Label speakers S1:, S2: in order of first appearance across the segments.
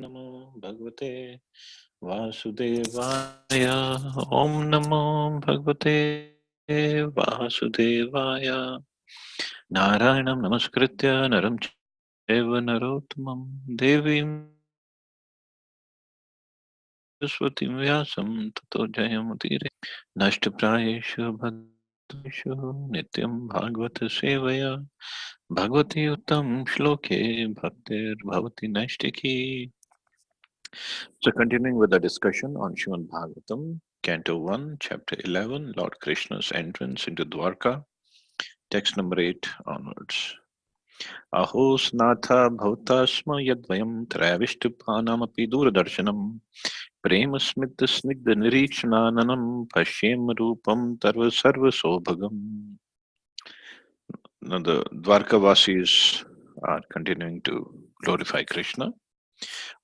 S1: नमो भगवते वासुदेवाय। ओम नमो भगवते वासुदेवाय। नारायणं नमस्कृत्य नरं चैव नरोत्तमं देवीं सरस्वतीं व्यासं ततो जयमुदीरये। नष्टप्रायेषु भद्रेषु नित्यं भागवत सेवया भगवती उत्तम श्लोके भक्तिर्भवति नैष्टिकी. So, continuing with the discussion on Srimad Bhagavatam, Canto 1, Chapter 11, Lord Krishna's entrance into Dwarka, text number 8 onwards. Aho snatha bhautasma yadvayam travishtupanamapi duradarshanam prema smita snigdha nirikshananam pashyem rupam tarva sarva sobhagam. Now the Dwarkavasis are continuing to glorify Krishna.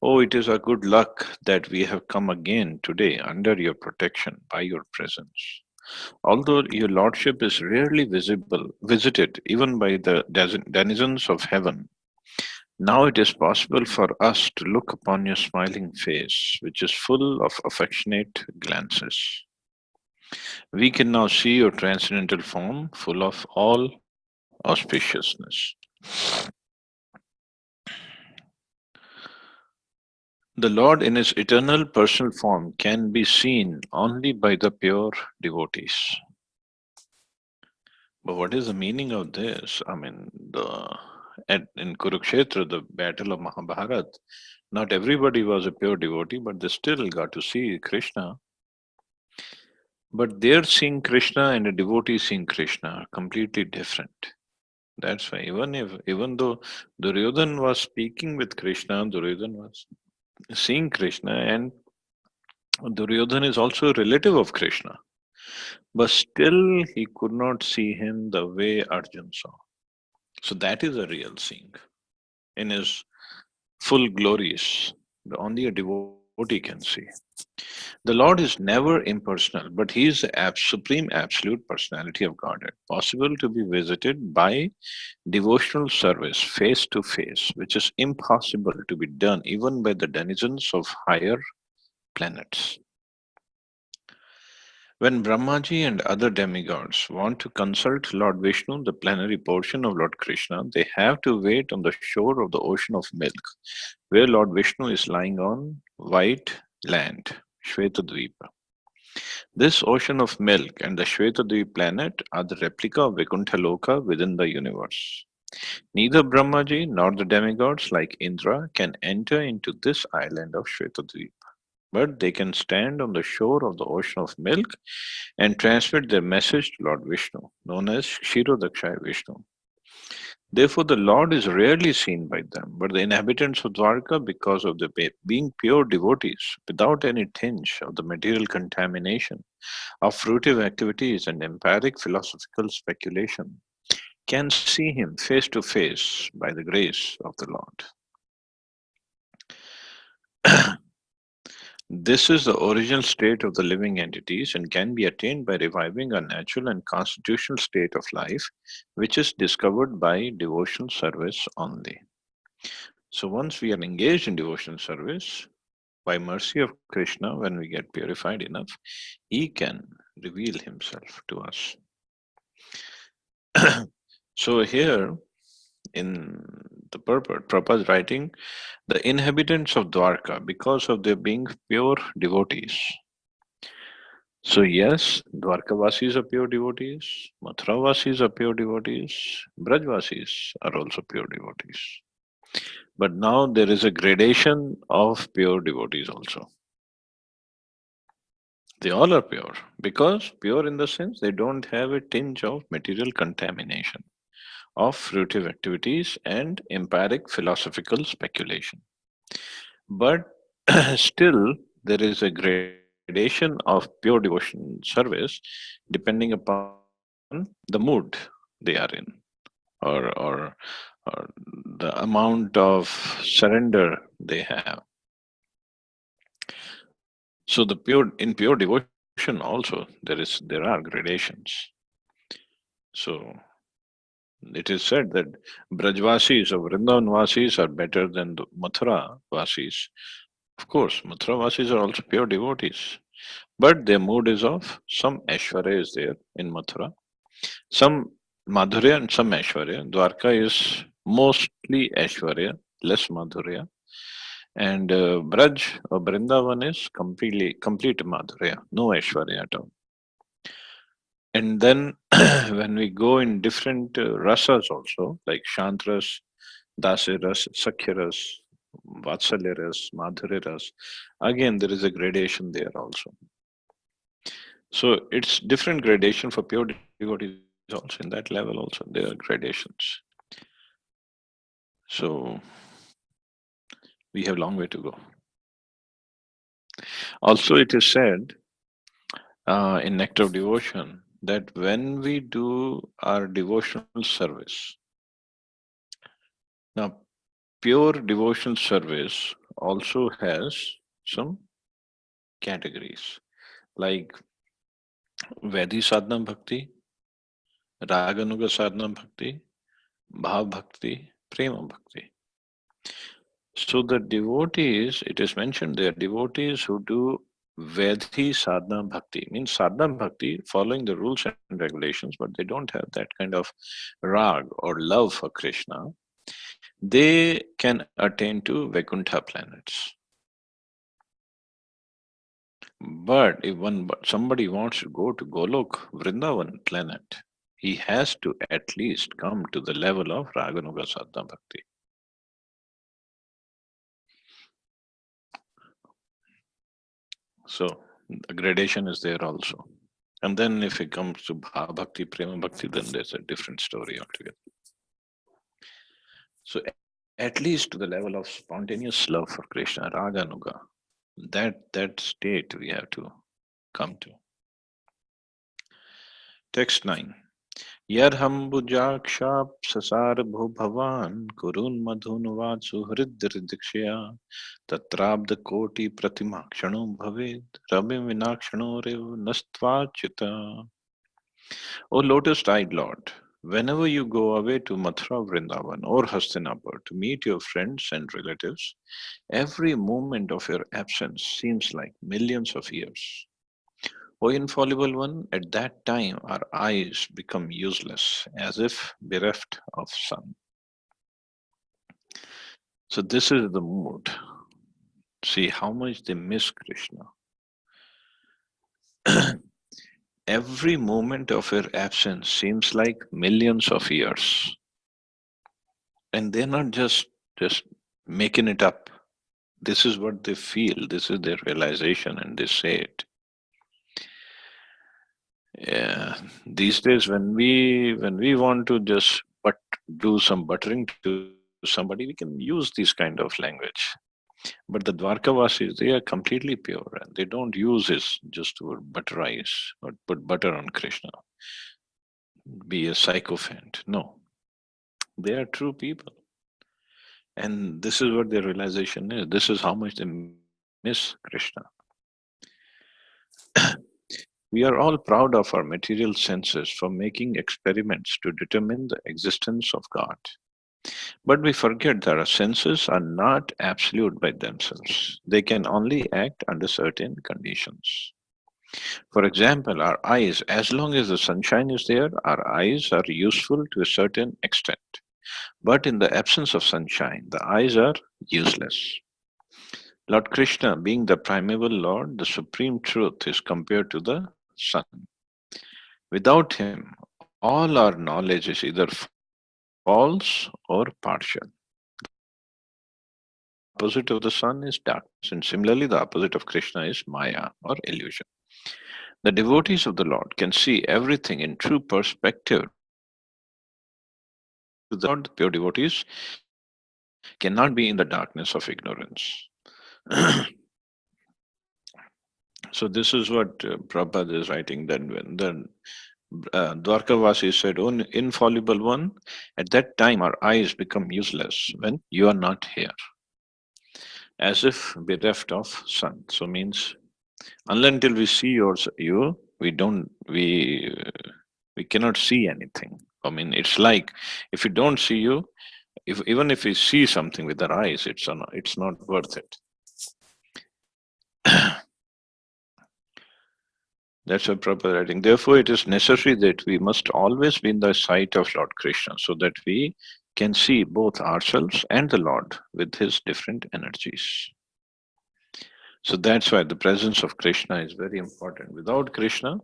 S1: Oh, it is a good luck that we have come again today under your protection by your presence. Although your lordship is rarely visited even by the denizens of heaven, now it is possible for us to look upon your smiling face, which is full of affectionate glances. We can now see your transcendental form, full of all auspiciousness. The Lord in his eternal personal form can be seen only by the pure devotees. But what is the meaning of this? I mean, in Kurukshetra, the battle of Mahabharat, not everybody was a pure devotee, but they still got to see Krishna. But their seeing Krishna and a devotee seeing Krishna are completely different. That's why even though Duryodhan was speaking with Krishna, Duryodhan was seeing Krishna, and Duryodhan is also a relative of Krishna. But still, he could not see him the way Arjun saw. So that is a real seeing in his full glories. Only a devotee can see. The Lord is never impersonal, but He is the supreme absolute personality of Godhead, possible to be visited by devotional service face to face, which is impossible to be done even by the denizens of higher planets. When Brahmaji and other demigods want to consult Lord Vishnu, the plenary portion of Lord Krishna, they have to wait on the shore of the ocean of milk, where Lord Vishnu is lying on white land, Shvetadvipa. This ocean of milk and the Shvetadvipa planet are the replica of Vaikuntha Loka within the universe. Neither Brahmaji nor the demigods like Indra can enter into this island of Shvetadvipa, but they can stand on the shore of the ocean of milk and transmit their message to Lord Vishnu, known as Kshirodakshaya Vishnu. Therefore, the Lord is rarely seen by them, but the inhabitants of Dwarka, because of their being pure devotees, without any tinge of the material contamination of fruitive activities and empiric philosophical speculation, can see him face to face by the grace of the Lord. This is the original state of the living entities and can be attained by reviving a natural and constitutional state of life, which is discovered by devotional service only. So, once we are engaged in devotional service, by mercy of Krishna, when we get purified enough, he can reveal himself to us. So, here in the purport, Prabhupada's writing, the inhabitants of Dwarka, because of their being pure devotees. So yes, Dwarkavasis are pure devotees, Mathuravasis are pure devotees, Brajvasis are also pure devotees. But now there is a gradation of pure devotees also. They all are pure because pure in the sense they don't have a tinge of material contamination of fruitive activities and empiric philosophical speculation. But still, there is a gradation of pure devotion service depending upon the mood they are in, or or the amount of surrender they have. So the pure in pure devotion also there are gradations. So It is said that Brajvasis or Vrindavan are better than the Mathura Vasis. Of course, Mathura Vasis are also pure devotees, but their mood is off. Some Aishwarya is there in Mathura, some Madhurya and some Aishwarya. Dwarka is mostly Aishwarya, less Madhurya. And Braj or Brindavan is complete Madhurya, no Aishwarya at all. And then when we go in different rasas also, like Shantras, Dasiras, Sakhyaras, Vatsalyaras, Madhuryaras, again there is a gradation there also. So it's different gradation for pure devotees also. In that level also there are gradations. So we have long way to go. Also, it is said in Nectar of Devotion that when we do our devotional service, now pure devotional service also has some categories like Vaidhi Sadhana Bhakti, Raganuga Sadhana Bhakti, Bhav Bhakti, Prema Bhakti. So the devotees, it is mentioned there, devotees who do Vedhi Sadhana Bhakti, means Sadhana Bhakti following the rules and regulations, but they don't have that kind of rag or love for Krishna, they can attain to Vaikuntha planets. But if somebody wants to go to Golok, Vrindavan planet, he has to at least come to the level of Raganuga Sadhana Bhakti. So the gradation is there also. And then if it comes to Bhava Bhakti, Prema Bhakti, then there's a different story altogether. So at least to the level of spontaneous love for Krishna, Raganuga, that state we have to come to. Text 9. Yarhambujakshap bhavan kurun madhunuvat suhridridikshya tatrabda koti pratimakshano bhaved rabim vinakshano rev nastvachita. O lotus-eyed Lord, whenever you go away to Mathura, Vrindavan, or Hastinapur to meet your friends and relatives, every moment of your absence seems like millions of years. O infallible one, at that time our eyes become useless, as if bereft of sun. So this is the mood. See how much they miss Krishna. Every moment of your absence seems like millions of years. And they're not just making it up. This is what they feel, this is their realization, and they say it. Yeah, these days when we want to just do some buttering to somebody, we can use this kind of language. But the Dwarkavasis, they are completely pure and they don't use this just to butterize or put butter on Krishna, be a sycophant. No, they are true people. And this is what their realization is. This is how much they miss Krishna. We are all proud of our material senses for making experiments to determine the existence of God. But we forget that our senses are not absolute by themselves. They can only act under certain conditions. For example, our eyes, as long as the sunshine is there, our eyes are useful to a certain extent. But in the absence of sunshine, the eyes are useless. Lord Krishna, being the primeval Lord, the supreme truth, is compared to the sun. Without him, all our knowledge is either false or partial. Opposite of the sun is darkness, and similarly, the opposite of Krishna is Maya or illusion. The devotees of the Lord can see everything in true perspective. The Lord, pure devotees, cannot be in the darkness of ignorance. So this is what Prabhupada is writing. That when the Dwarkavasi said, "Oh, infallible one, at that time our eyes become useless when you are not here, as if bereft of sun." So means until we see you, we cannot see anything. I mean, it's like if you don't see you, even if we see something with our eyes, it's not worth it. That's a proper writing. Therefore, it is necessary that we must always be in the sight of Lord Krishna so that we can see both ourselves and the Lord with his different energies. So that's why the presence of Krishna is very important. Without Krishna,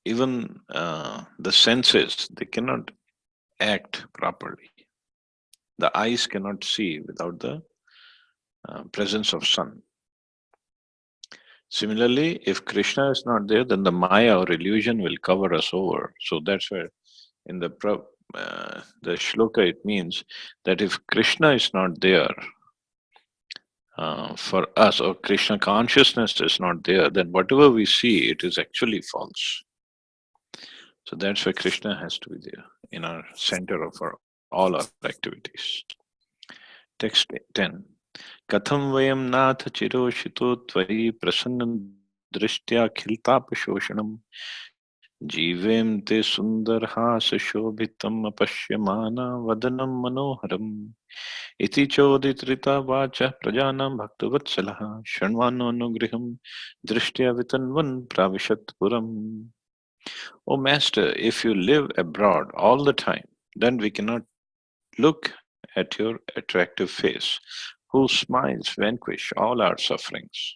S1: even the senses, they cannot act properly. The eyes cannot see without the presence of sun. Similarly, if Krishna is not there, then the Maya or illusion will cover us over. So that's where in the shloka it means that if Krishna is not there for us, or Krishna consciousness is not there, then whatever we see, it is actually false. So that's why Krishna has to be there in our center of all our activities. Text 10. Katham vayam nath chiroshito tvayi prasanna drishtya khiltapashoshanam जीवेम ते सुंदर हास शोभितम अपश्यमाना वदनम मनोहरम इति चोदित्रिता watch प्रजानां भक्तवत्सलः शृण्वानोऽनुगृहं दृष्ट्या वितन्वन् प्राविशत् पुरम्. O Master, if you live abroad all the time, then we cannot look at your attractive face, whose smiles vanquish all our sufferings.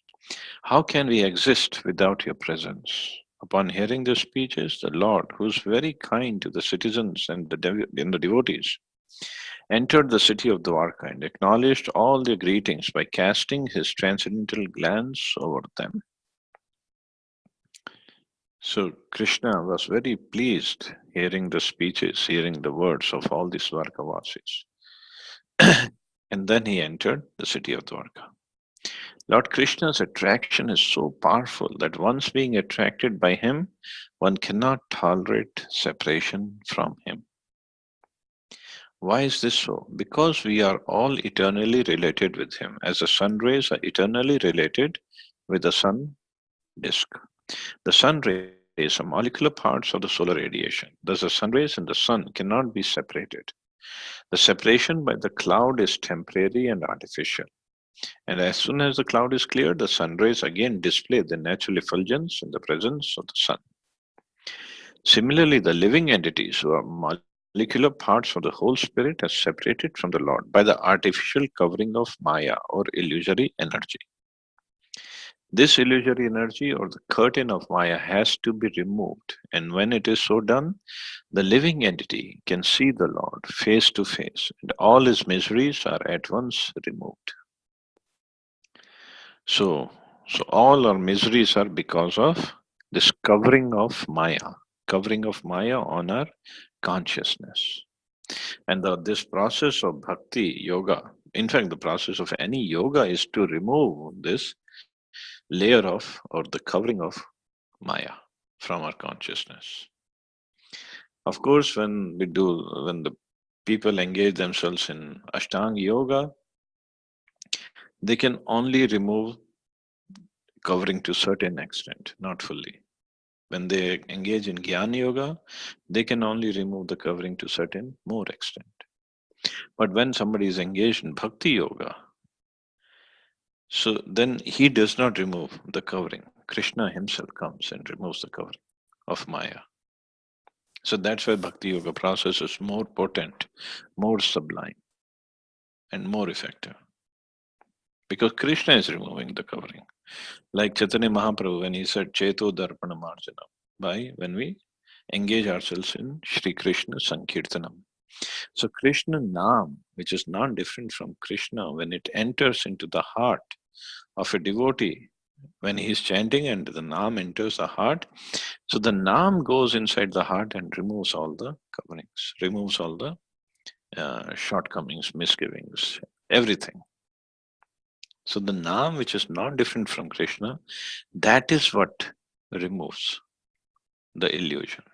S1: How can we exist without your presence? Upon hearing the speeches, the Lord, who is very kind to the citizens and the devotees, entered the city of Dwarka and acknowledged all their greetings by casting his transcendental glance over them. So Krishna was very pleased hearing the speeches, hearing the words of all these Dwarkavasis. And then he entered the city of Dwarka. Lord Krishna's attraction is so powerful that once being attracted by him, one cannot tolerate separation from him. Why is this so? Because we are all eternally related with him, as the sun rays are eternally related with the sun disk. The sun rays are molecular parts of the solar radiation. Thus, the sun rays and the sun cannot be separated. The separation by the cloud is temporary and artificial. And as soon as the cloud is cleared, the sun rays again display their natural effulgence in the presence of the sun. Similarly, the living entities who are molecular parts of the whole spirit are separated from the Lord by the artificial covering of Maya or illusory energy. This illusory energy or the curtain of Maya has to be removed, and when it is so done, the living entity can see the Lord face to face, and all his miseries are at once removed. So, so all our miseries are because of this covering of Maya on our consciousness. And this process of bhakti yoga, in fact, the process of any yoga is to remove this layer of or the covering of Maya from our consciousness. Of course, when the people engage themselves in Ashtanga yoga, they can only remove covering to certain extent, not fully. When they engage in Jnana Yoga, they can only remove the covering to certain more extent. But when somebody is engaged in Bhakti Yoga, so then he does not remove the covering. Krishna himself comes and removes the covering of Maya. So that's why Bhakti Yoga process is more potent, more sublime, and more effective. Because Krishna is removing the covering. Like Chaitanya Mahaprabhu when he said Cheto Darpana Marjana, by when we engage ourselves in Sri Krishna Sankirtanam. So Krishna Nam, which is not different from Krishna, when it enters into the heart of a devotee, when he is chanting and the Nam enters the heart, so the Nam goes inside the heart and removes all the coverings, removes all the shortcomings, misgivings, everything. So the Nam, which is not different from Krishna, that is what removes the illusion.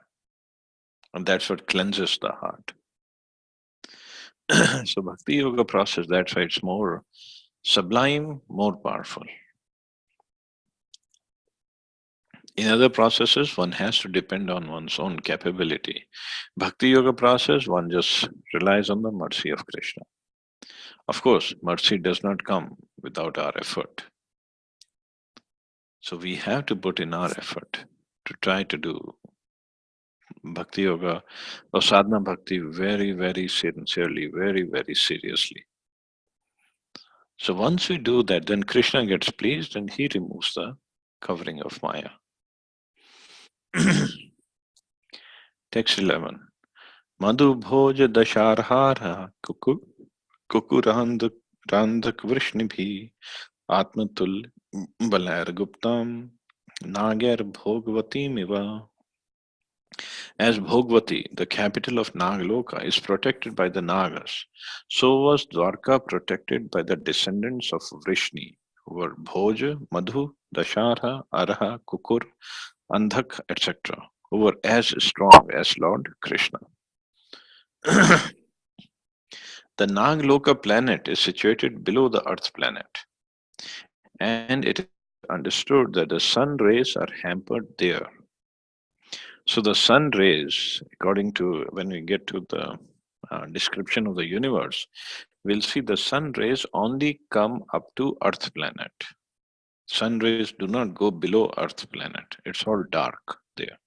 S1: And that's what cleanses the heart. So Bhakti Yoga process, that's why it's more sublime, more powerful. In other processes, one has to depend on one's own capability. Bhakti Yoga process, one just relies on the mercy of Krishna. Of course, mercy does not come without our effort. So we have to put in our effort to try to do Bhakti Yoga or Sadhana Bhakti very, very sincerely, very, very seriously. So once we do that, then Krishna gets pleased and he removes the covering of Maya. Text 11. Madhu bhoj dasharhara kukurandak vrishnibi atmatul balar guptam nagar bhogavati miva. As Bhogwati, the capital of Nagaloka, is protected by the Nagas, so was Dwarka protected by the descendants of Vrishni, who were Bhoja, Madhu, Dashara, Araha, Kukur, Andhak, etc., who were as strong as Lord Krishna. The Nagloka planet is situated below the Earth planet, and it is understood that the sun rays are hampered there. So the sun rays, according to when we get to the description of the universe, we'll see the sun rays only come up to Earth planet. Sun rays do not go below Earth planet. It's all dark there.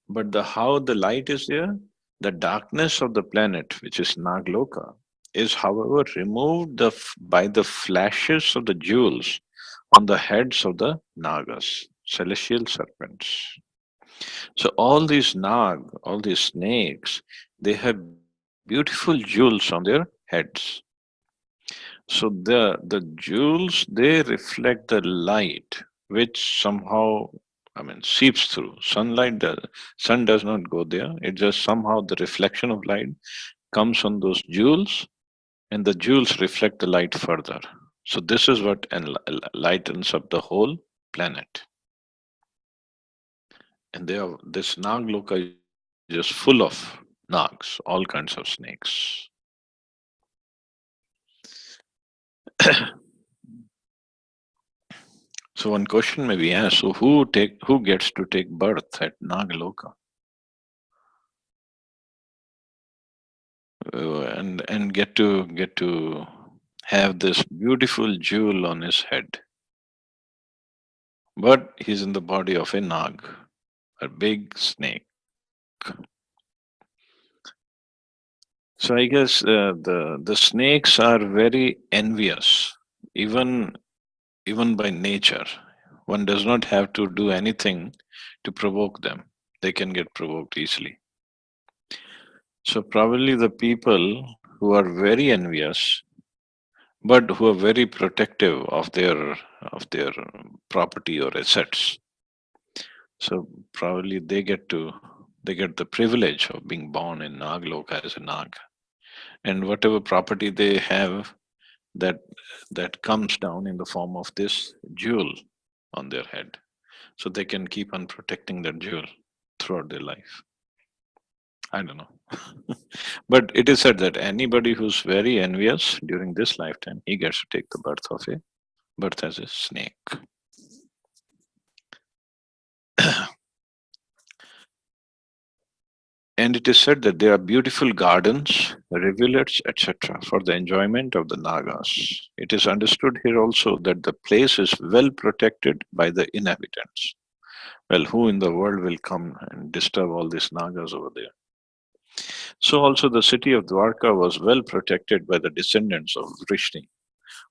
S1: But how the light is there, the darkness of the planet, which is Nagloka, is however removed by the flashes of the jewels on the heads of the Nagas, celestial serpents. So all these nag, all these snakes, they have beautiful jewels on their heads. So the jewels they reflect the light, which somehow seeps through. Sun does not go there. It just somehow the reflection of light comes on those jewels, and the jewels reflect the light further. So this is what lightens up the whole planet. And this Nagloka is just full of nags, all kinds of snakes. So one question may be asked: so who gets to take birth at Nagloka and get to have this beautiful jewel on his head, but he's in the body of a nag, a big snake. So I guess the snakes are very envious, even even by nature. One does not have to do anything to provoke them. They can get provoked easily. So probably the people who are very envious, but who are very protective of their property or assets. So probably they get the privilege of being born in Nagloka as a Nag, and whatever property they have, that that comes down in the form of this jewel on their head, so they can keep on protecting that jewel throughout their life. I don't know. But it is said that anybody who's very envious during this lifetime, he gets to take the birth as a snake. And it is said that there are beautiful gardens, rivulets, etc., for the enjoyment of the Nagas. It is understood here also that the place is well protected by the inhabitants. Well, who in the world will come and disturb all these Nagas over there? So also the city of Dwarka was well protected by the descendants of Vrishni,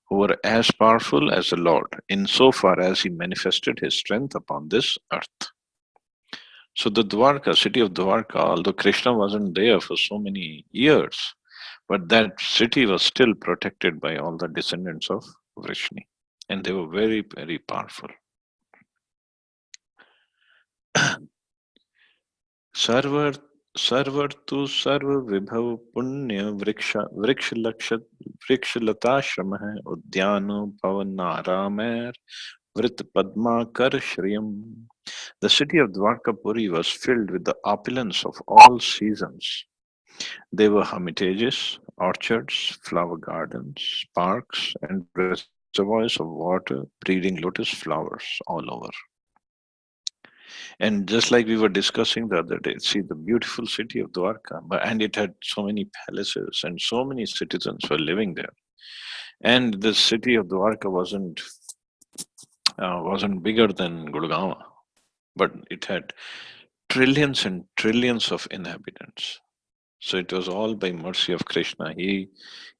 S1: who were as powerful as the Lord, insofar as he manifested his strength upon this earth. So the Dwarka, city of Dwarka, although Krishna wasn't there for so many years, but that city was still protected by all the descendants of Vrishni, and they were very, very powerful. Server server तु सर्व विभव पुण्य वृक्ष लताश्रम है उद्यान पवन आरामैर वृत Padmakar श्रियम. The city of Dwarkapuri was filled with the opulence of all seasons. They were hermitages, orchards, flower gardens, parks, and reservoirs of water breeding lotus flowers all over. And just like we were discussing the other day, see the beautiful city of Dwarka, and it had so many palaces and so many citizens were living there. And the city of Dwarka wasn't bigger than Gurgaon, but it had trillions and trillions of inhabitants. So it was all by mercy of Krishna.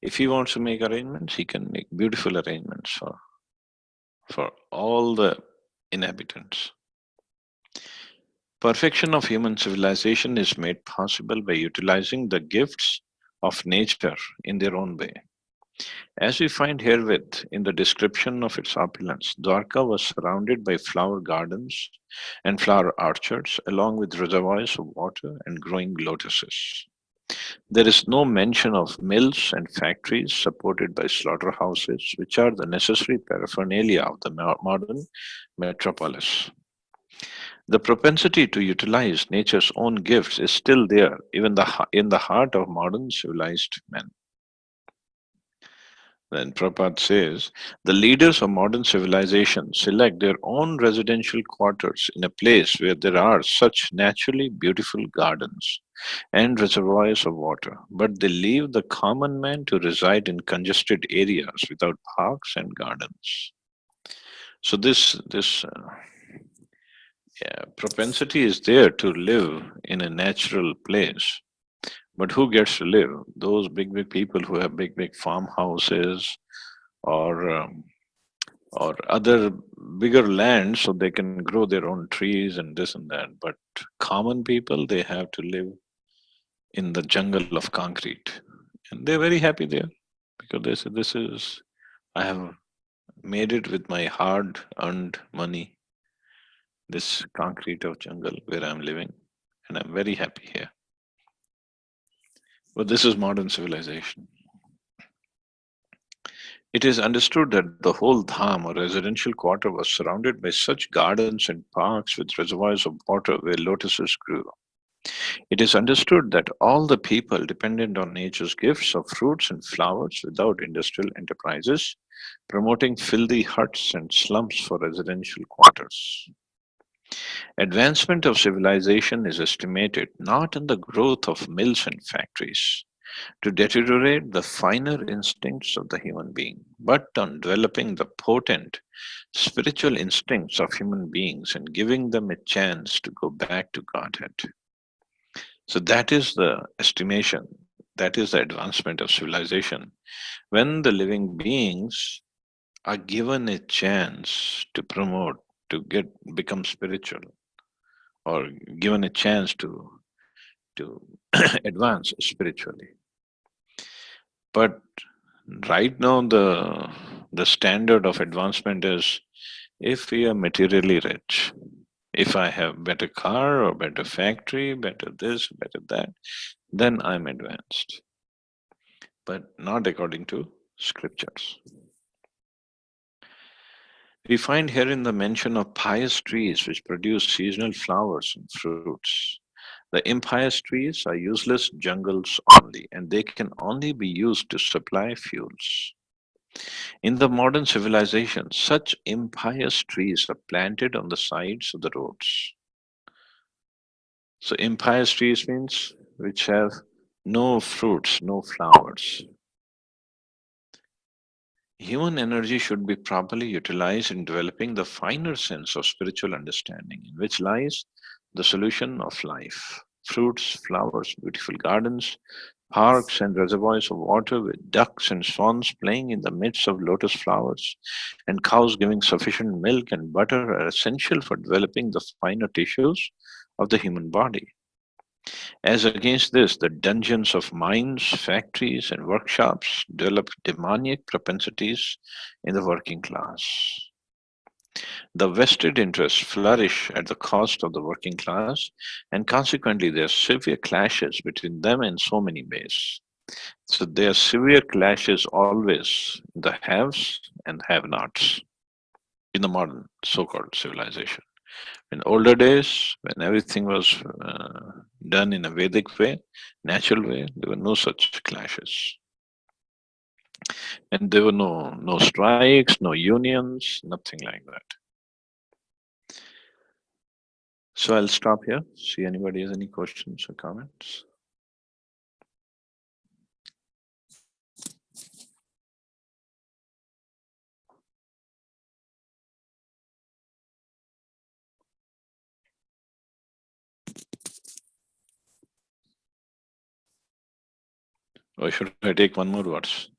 S1: If he wants to make arrangements, he can make beautiful arrangements for all the inhabitants. Perfection of human civilization is made possible by utilizing the gifts of nature in their own way. As we find herewith in the description of its opulence, Dwarka was surrounded by flower gardens and flower orchards, along with reservoirs of water and growing lotuses. There is no mention of mills and factories supported by slaughterhouses, which are the necessary paraphernalia of the modern metropolis. The propensity to utilize nature's own gifts is still there, even in the heart of modern civilized men. Then Prabhupada says the leaders of modern civilization select their own residential quarters in a place where there are such naturally beautiful gardens and reservoirs of water, but they leave the common man to reside in congested areas without parks and gardens. So this propensity is there to live in a natural place. But who gets to live? Those big people who have big farmhouses or other bigger land, so they can grow their own trees and this and that. But common people, they have to live in the jungle of concrete, and they're very happy there because they say, "This is I have made it with my hard-earned money. This concrete of jungle where I'm living, and I'm very happy here." But this is modern civilization. It is understood that the whole dham or residential quarter was surrounded by such gardens and parks with reservoirs of water where lotuses grew. It is understood that all the people depended on nature's gifts of fruits and flowers without industrial enterprises, promoting filthy huts and slums for residential quarters. Advancement of civilization is estimated not in the growth of mills and factories, to deteriorate the finer instincts of the human being, but on developing the potent spiritual instincts of human beings and giving them a chance to go back to Godhead. So that is the estimation, that is the advancement of civilization. When the living beings are given a chance to promote, to become spiritual, or given a chance to advance spiritually. But right now the standard of advancement is if we are materially rich, if I have better car or better factory, better this, better that, then I'm advanced. But not according to scriptures. We find herein the mention of pious trees which produce seasonal flowers and fruits. The impious trees are useless jungles only, and they can only be used to supply fuels. In the modern civilization, such impious trees are planted on the sides of the roads. So, impious trees means which have no fruits, no flowers. Human energy should be properly utilized in developing the finer sense of spiritual understanding, in which lies the solution of life. Fruits, flowers, beautiful gardens, parks and reservoirs of water with ducks and swans playing in the midst of lotus flowers, and cows giving sufficient milk and butter are essential for developing the finer tissues of the human body. As against this, the dungeons of mines, factories, and workshops develop demoniac propensities in the working class. The vested interests flourish at the cost of the working class, and consequently, there are severe clashes between them in so many ways. So, there are severe clashes always in the haves and have nots in the modern so called civilization. In older days, when everything was done in a Vedic way, natural way, there were no such clashes. And there were no strikes, no unions, nothing like that. So I'll stop here. See anybody has any questions or comments. Or should I take one more verse?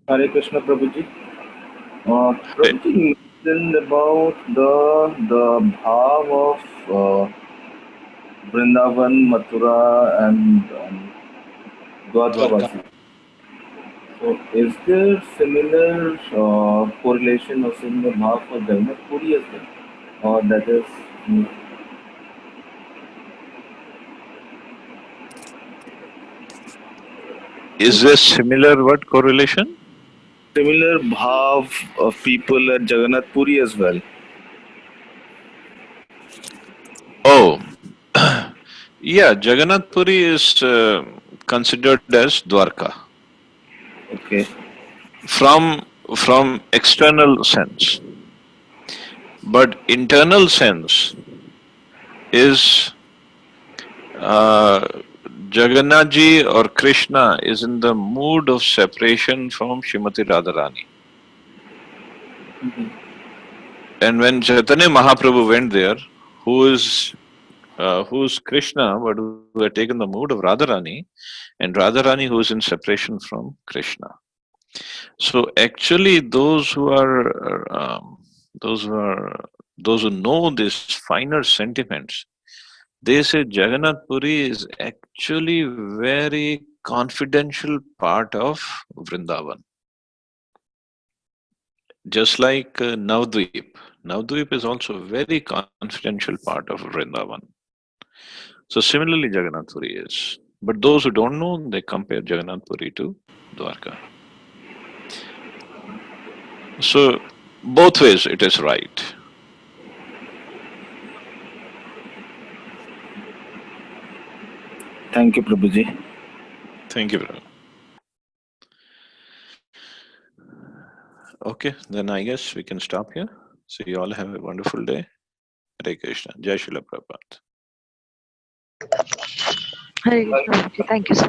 S2: Hare Krishna, Prabhuji.
S1: Hey,
S2: Prabhuji mentioned about the bhav of Vrindavan, Mathura, and
S1: Dwarka.
S2: Dwarkavasi. So, is there similar correlation or similar bhav for Jagannath Puri as well? Or that is
S1: Is there similar what correlation?
S2: similar bhav of people at Jagannath Puri as well?
S1: Oh, yeah. Jagannath Puri is considered as Dwarka
S2: Okay.
S1: from external sense, but internal sense is Jagannath ji or Krishna is in the mood of separation from Srimati Radharani. And when Chaitanya Mahaprabhu went there, who's Krishna, but who had taken the mood of Radharani, and Radharani who is in separation from Krishna. So actually, those who know these finer sentiments, they say Jagannath Puri is actually very confidential part of Vrindavan. Just like Navdvip. Navdvip is also a very confidential part of Vrindavan. So similarly, Jagannath Puri is. But those who don't know, they compare Jagannath Puri to Dwarka. So both ways it is right.
S2: Thank you, Prabhuji.
S1: Thank you, brother. Okay, then I guess we can stop here. So you all have a wonderful day. Hare Krishna. Jai Srila Prabhupada.
S3: Hare Krishna. Thank you so